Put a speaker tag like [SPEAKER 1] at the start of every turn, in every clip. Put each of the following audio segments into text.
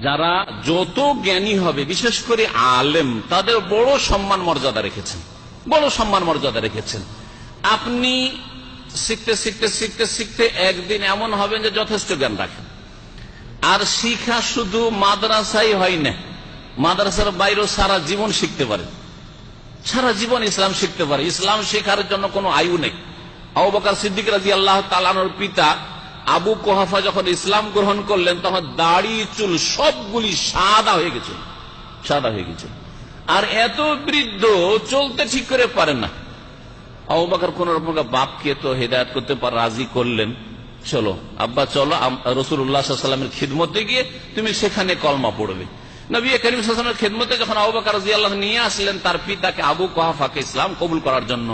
[SPEAKER 1] যারা যত জ্ঞানী হবে, বিশেষ করে আলেম, তাদের বড় সম্মান মর্যাদা রেখেছেন, বড় সম্মান মর্যাদা রেখেছেন। আপনি শিখতে শিখতে শিখতে শিখতে একদিন এমন হবেন যে যথেষ্ট জ্ঞান রাখেন। আর শিখা শুধু মাদ্রাসাই হয় না, মাদ্রাসার বাইরেও সারা জীবন শিখতে পারে, সারা জীবন ইসলাম শিখতে পারে। ইসলাম শেখার জন্য কোনো আয়ু নেই। আবু বকর সিদ্দিক রাদিয়াল্লাহু তাআলা আনহুর পিতা আবু কুহাফা যখন ইসলাম গ্রহণ করলেন, তখন দাড়ি চুল সবগুলি সাদা হয়ে গেছিল, সাদা হয়ে গেছিল। আর এত বৃদ্ধ, চলতে ঠিক করে পারেন না। আবু বকর কোন রকম বাপকে তো হেদায়েত করতে রাজি করলেন, চলো আব্বা চলো, রাসূলুল্লাহ সাল্লাল্লাহু আলাইহি ওয়াসাল্লামের খিদমতে গিয়ে তুমি সেখানে কলমা পড়বে। নবী করিম সাল্লাল্লাহু আলাইহি ওয়াসাল্লামের খিদমতে যখন আবু বকর রাদিয়াল্লাহু নিয়ে আসলেন তার পিতাকে আবু কুহাফাকে ইসলাম কবুল করার জন্য,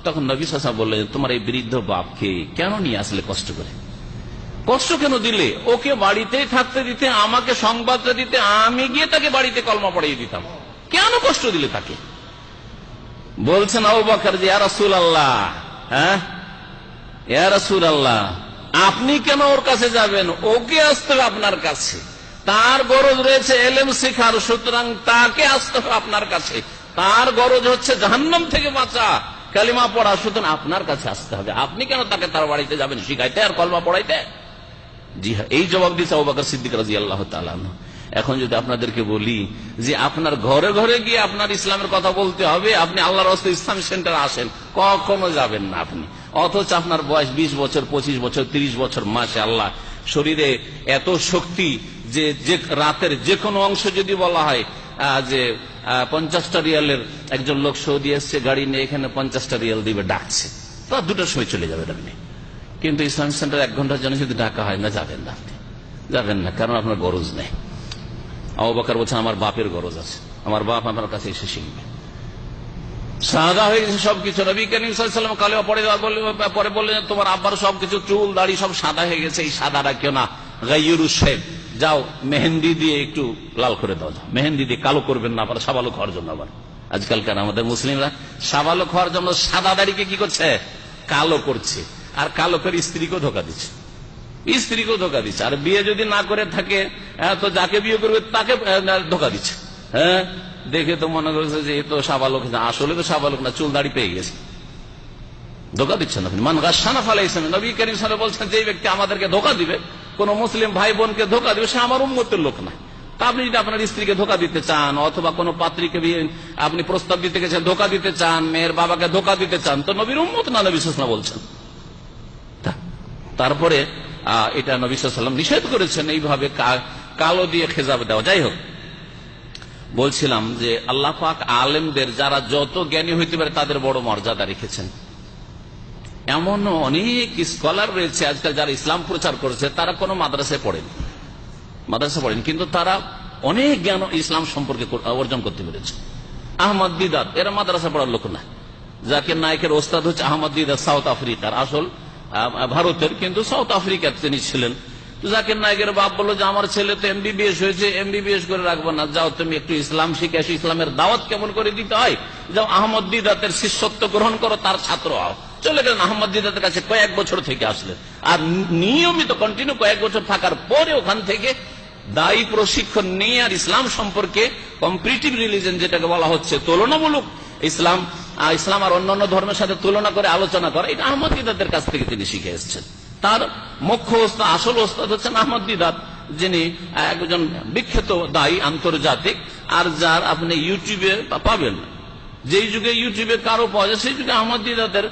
[SPEAKER 1] তখন নবী সাল্লাল্লাহু আলাইহি ওয়াসাল্লাম বললেন, তোমার এই বৃদ্ধ বাপকে কেন নিয়ে আসলে, কষ্ট করে, কষ্ট কেন দিলে? ওকে বাড়িতেই থাকতে দিতে, আমাকে সংবাদটা দিতে, আমি গিয়ে তাকে বাড়িতে কলমা পড়িয়ে দিতাম, কেন কষ্ট দিলে তাকে? বলছেন আবু বকর যে ইয়া রাসূলুল্লাহ, হ্যাঁ ইয়া রাসূলুল্লাহ, আপনি কেন ওর কাছে যাবেন? ওকে আসতে হবে আপনার কাছে, তার গরজ রয়েছে এলেম শেখার, সুতরাং তাকে আসতে হবে আপনার কাছে। তার গরজ হচ্ছে জাহান্নাম থেকে বাঁচা, কালিমা পড়া, সুতরাং আপনার কাছে আসতে হবে। আপনি কেন তাকে তার বাড়িতে যাবেন শিখাইতে আর কলমা পড়াইতে? জি হ্যাঁ, এই জবাব দিচ্ছে আবু বকর সিদ্দিক রাদিয়াল্লাহু তাআলা আনহু। এখন যদি আপনাদেরকে বলি যে আপনার ঘরে ঘরে গিয়ে আপনার ইসলামের কথা বলতে হবে, আপনি আল্লাহর রাস্তায় ইসলাম সেন্টার আসেন, কখনো যাবেন না আপনি। অথচ আপনার বয়স 20 বছর, 25 বছর, 30 বছর, মাশাআল্লাহ, শরীরে এত শক্তি যে রাতের যে কোনো অংশ যদি বলা হয় যে 50টা রিয়ালের একজন লোক সৌদি এসছে গাড়ি নিয়ে, এখানে 50টা রিয়াল দিবে, ডাকছে, তা 2টার সময় চলে যাবেন আপনি। কিন্তু ইসলামিক সেন্টার 1 ঘন্টার জন্য যদি ডাকা হয় না, যাবেন না, আপনি যাবেন না, কারণ আপনার গরজ নেই। আবু বকর বলছেন আমার বাপের গরজ আছে, আমার বাপ আমার কাছে এসে শিখবে। সাদা হয়ে গেছে সবকিছু। নবী করিম সাল্লাল্লাহু আলাইহি ওয়াসাল্লাম কালেমা পরে বললেন, তোমার আব্বার সবকিছু চুল দাড়ি সব সাদা হয়ে গেছে, এই সাদা রাখিও না, গাইয়ুরু শেব, যাও মেহেন্দি দিয়ে একটু লাল করে দাও, মেহেন্দি দিয়ে কালো করবেন না, আবার সাবালক হওয়ার জন্য। আবার আজকালকার আমাদের মুসলিমরা সাবালক হওয়ার জন্য সাদা দাড়িকে কি করছে, কালো করছে, আর কালো করে স্ত্রীকেও ধোকা দিচ্ছে, স্ত্রীকেও ধোকা দিচ্ছে। আর বিয়ে যদি না করে থাকে তো যাকে বিয়ে করবে তাকে ধোকা দিচ্ছে। হ্যাঁ, দেখে তো মনে করছে যে এ তো সাবালক, আসলে তো সাবালক না, চুল দাড়ি পেয়ে গেছে, ধোকা দিচ্ছেন আপনি। মান গাশানা ফালাইছেন, নবী করিম সাল্লাল্লাহু আলাইহি ওয়াসাল্লাম বলছেন যে ব্যক্তি আমাদেরকে ধোকা দিবে, কোন মুসলিম ভাই বোনকে ধোকা দিবে, সে আমার উম্মতের লোক না। তা আপনি যদি আপনার স্ত্রীকে ধোকা দিতে চান, অথবা কোন পাত্রীকে আপনি প্রস্তাব দিতে গেছেন, ধোকা দিতে চান, মেয়ের বাবাকে ধোকা দিতে চান, তো নবীর উম্মত না, নবী সাল্লাল্লাহু আলাইহি ওয়াসাল্লাম বলছেন। তারপরে এটা নবী সাল্লাল্লাহু আলাইহি ওয়াসাল্লাম নিষেধ করেছেন এইভাবে কালো দিয়ে খেজাব দেওয়া। যাই হোক, বলছিলাম যে আল্লাহ পাক আলেমদের, যারা যত জ্ঞানী হইতে পারে, তাদের বড় মর্যাদা রেখেছেন। এমন অনেক স্কলার রয়েছে আজকাল যারা ইসলাম প্রচার করেছে, তারা কোনো মাদ্রাসায় পড়েন, কিন্তু তারা অনেক জ্ঞান ইসলাম সম্পর্কে অর্জন করতে পেরেছে। আহমদ দিদাত, এরা মাদ্রাসা পড়ার লোক না। জাকির নায়েকের ওস্তাদ হচ্ছে আহমদ দিদাত, সাউথ আফ্রিকার, আসল ভারতের, কিন্তু সাউথ আফ্রিকার তিনি ছিলেন। জাকির নায়েকের বাপ বললো যে আমার ছেলে তো এমবিবিএস হয়েছে, এমবিবিএস করে রাখবো না, যাও তুমি একটু ইসলাম শিখে আসো, ইসলামের দাওয়াত কেমন করে দিতে হয়, যাও আহমদ দিদাতের শিষ্যত্ব গ্রহণ করো, তার ছাত্র হও। চলে গেলেন আহমদ দিদাতের কাছে, কয়েক বছর থেকে আসলেন, আর নিয়মিত কন্টিনিউ কয়েক বছর থাকার পরে ওখান থেকে দায়ী প্রশিক্ষণ নিয়ে আর ইসলাম সম্পর্কে কম্পারেটিভ রিলিজিয়ন যেটাকে বলা হচ্ছে, তুলনামূলক ইসলাম আর অন্যান্য ধর্মের সাথে তুলনা করে আলোচনা করা, এটা আহমদ দিদাতের কাছ থেকে তিনি শিখে এসেছেন। তার মুখ্য ওস্তাদ, আসল ওস্তাদ হচ্ছেন আহমদ দিদাত, যিনি একজন বিখ্যাত দায়ী আন্তর্জাতিক, আর যার আপনি ইউটিউবে পাবেন। যেই যুগে ইউটিউবে কারো পাওয়া যায়, সেই যুগে আহমদ দিদাতের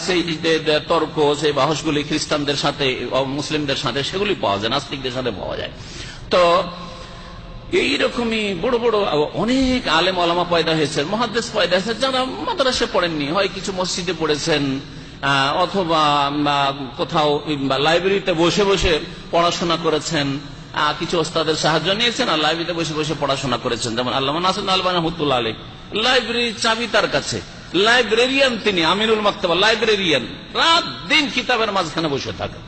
[SPEAKER 1] সেই তর্ক, সেই বাহসগুলি খ্রিস্টানদের সাথে, মুসলিমদের সাথে, সেগুলি পাওয়া যায়, নাস্তিকদের সাথে পাওয়া যায়। তো এইরকমই বড় বড় অনেক আলেম ওলামা পয়দা হয়েছে, মুহাদ্দিস পয়দা হয়েছে, যারা মাদ্রাসায় পড়েননি, হয় কিছু মসজিদে পড়েছেন, অথবা কোথাও লাইব্রেরিতে বসে বসে পড়াশোনা করেছেন, কিছু ওস্তাদের সাহায্য নিয়েছেন, আর লাইব্রেরিতে বসে বসে পড়াশোনা করেছেন। যেমন আল্লামা নাসিরুদ্দিন আলবানী রাহমাতুল্লাহ আলাইহি, লাইব্রেরির চাবি তার কাছে, লাইব্রেরিয়ান তিনি, আমিরুল মাকতাবা, লাইব্রেরিয়ান, রাত দিন কিতাবের মাঝখানে বসে থাকেন।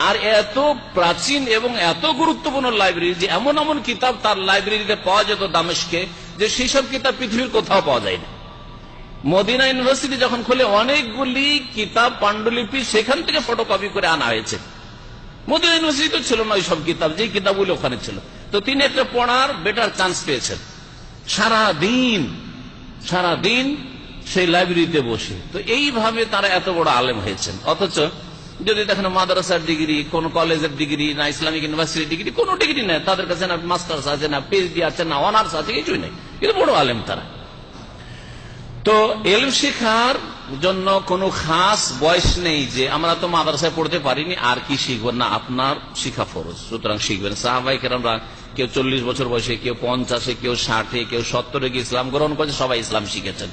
[SPEAKER 1] আর এত প্রাচীন এবং এত গুরুত্বপূর্ণ লাইব্রেরি যে এমন এমন কিতাব তার লাইব্রেরিতে পাওয়া যেত দামেস্কে, যে সেই সব কিতাব পৃথিবীর কোথাও পাওয়া যায় না। মদিনা ইউনিভার্সিটি যখন খুলে, অনেকগুলি কিতাব পাণ্ডুলিপি সেখান থেকে ফটোকপি করে আনা হয়েছে। মদিনা ইউনিভার্সিটি তো ছিল না ওই সব কিতাব, যে কিতাবগুলো ওখানে ছিল। তো তিনি একটা পড়ার বেটার চান্স পেয়েছেন। সারাদিন সেই লাইব্রেরিতে বসে, তো এইভাবে তারা এত বড় আলেম হয়েছেন। অথচ যদি দেখেন মাদ্রাসার ডিগ্রি, কোন কলেজের ডিগ্রি, না ইসলামিক ইউনিভার্সিটির ডিগ্রি, কোন ডিগ্রি নেই তাদের কাছে, না মাস্টার্স আছে, না পিএইচডি আছে, না অনার্স আছে, কিছুই নেই, কিন্তু বড় আলেম তারা। তো ইলম শেখার জন্য কোনো খাস বয়স নেই যে আমরা তো মাদ্রাসায় পড়তে পারিনি আর কি শিখবো না, আপনার শিখা ফরজ, সুতরাং শিখবেন। সাহাবায়ে কেরামরা কেউ 40 বছর বয়সে, কেউ 50, কেউ 60, কেউ 70 গিয়ে ইসলাম গ্রহণ করেছে, সবাই ইসলাম শিখেছেন।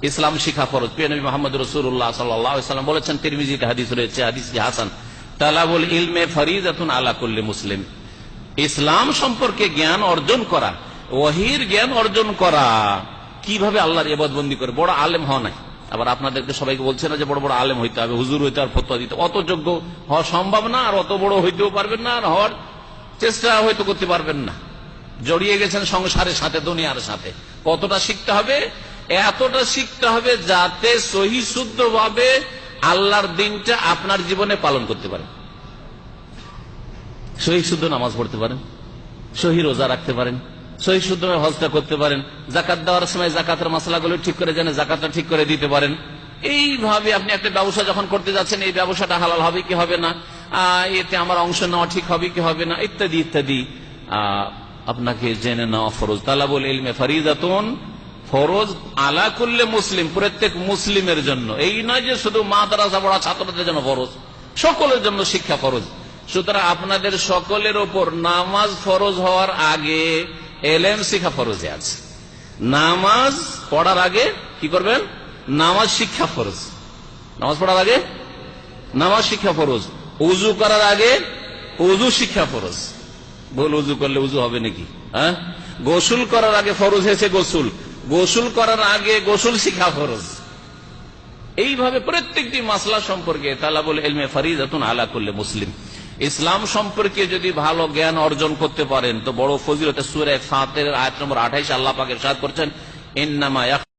[SPEAKER 1] ইসলাম শিখা ফরজ। প্রিয় নবী মুহাম্মদ রাসূলুল্লাহ সাল্লাল্লাহু আলাইহি ওয়াসাল্লাম বলেছেন, তিরমিজিতে হাদিস রয়েছে, হাদিসটি হাসান, তালাবুল ইলমে ফরিজাতুন আলা কুল্লি মুসলিম। ইসলাম সম্পর্কে জ্ঞান অর্জন করা, ওহীর জ্ঞান অর্জন করা, কিভাবে আল্লাহর ইবাদত বন্দি করে, বড় আলেম হওয়া নাই। আবার আপনাদেরকে সবাইকে বলছে না যে বড় বড় আলেম হইতে হবে, হুজুর হইতে হবে, ফতোয়া দিতে, অত যোগ্য হওয়া সম্ভব না, আর অত বড় হইতেও পারবেন না, আর হওয়ার চেষ্টা হয়তো করতে পারবেন না। জড়িয়ে গেছেন সংসারের সাথে, দুনিয়ার সাথে। কতটা শিখতে হবে? এতটা শিখতে হবে যাতে সহি শুদ্ধ ভাবে আল্লাহর দিনটা আপনার জীবনে পালন করতে পারেন, সহি শুদ্ধ নামাজ পড়তে পারেন, সহি রোজা রাখতে পারেন, সহি শুদ্ধ হজটা করতে পারেন, জাকাত দেওয়ার সময় জাকাতের মাসলাগুলো ঠিক করে জানে জাকাতটা ঠিক করে দিতে পারেন। এইভাবে আপনি একটা ব্যবসা যখন করতে যাচ্ছেন, এই ব্যবসাটা হালাল হবে কি হবে না, এতে আমার অংশ নেওয়া ঠিক হবে কি হবে না, ইত্যাদি ইত্যাদি আপনাকে জেনে নেওয়া ফরজ। তালাবুল ইলমে ফরিজাতুন, ফরজ আলা কুল্লি মুসলিম, প্রত্যেক মুসলিমের জন্য। এই নয় যে শুধু মাদ্রাসা পড়া ছাত্রদের জন্য ফরজ, সকলের জন্য শিক্ষা ফরজ। সুতরাং আপনাদের সকলের ওপর নামাজ ফরজ হওয়ার আগে এলেম শিক্ষা ফরজে আছে। নামাজ পড়ার আগে কি করবেন? নামাজ শিক্ষা ফরজ। নামাজ পড়ার আগে নামাজ শিক্ষা ফরজ। উজু করার আগে উজু শিক্ষা ফরজ। ভুল উজু করলে উজু হবে নাকি? হ্যাঁ, গোসল করার আগে ফরজ হয়েছে গোসল, গোসল করার আগে গোসল শিক্ষা ফরজ। এইভাবে প্রত্যেকটি মাসলা সম্পর্কে তালাবুল ইলমে ফরিজাতুন আলা কুল্লি মুসলিম। ইসলাম সম্পর্কে যদি ভালো জ্ঞান অর্জন করতে পারেন তো বড় ফজিলত। সূরা ফাতির আয়াত নম্বর 28 আল্লাহ পাক ইরশাদ করছেন, ইন্নামা